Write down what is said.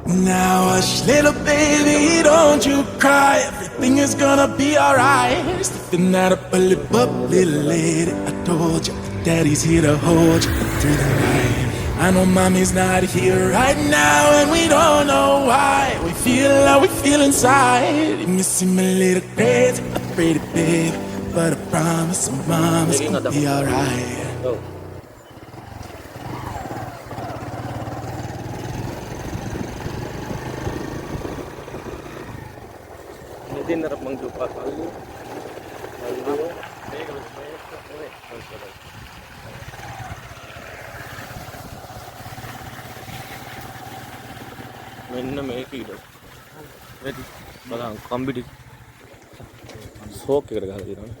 Now hush, little baby, don't you cry. Everything is gonna be alright. Slipping out a bully bubbly lady. I told you, daddy's here to hold you through the night. I know mommy's not here right now, and we don't know why. We feel how we feel inside. You may seem a little crazy, afraid of baby, but I promise mama's gonna be alright. Hindi narap mang dupa kalu. මෙන්න මේක ඉඩ. වැඩි බලන්න කම්බිඩි සෝක් එකට ගහලා තියෙනවනේ.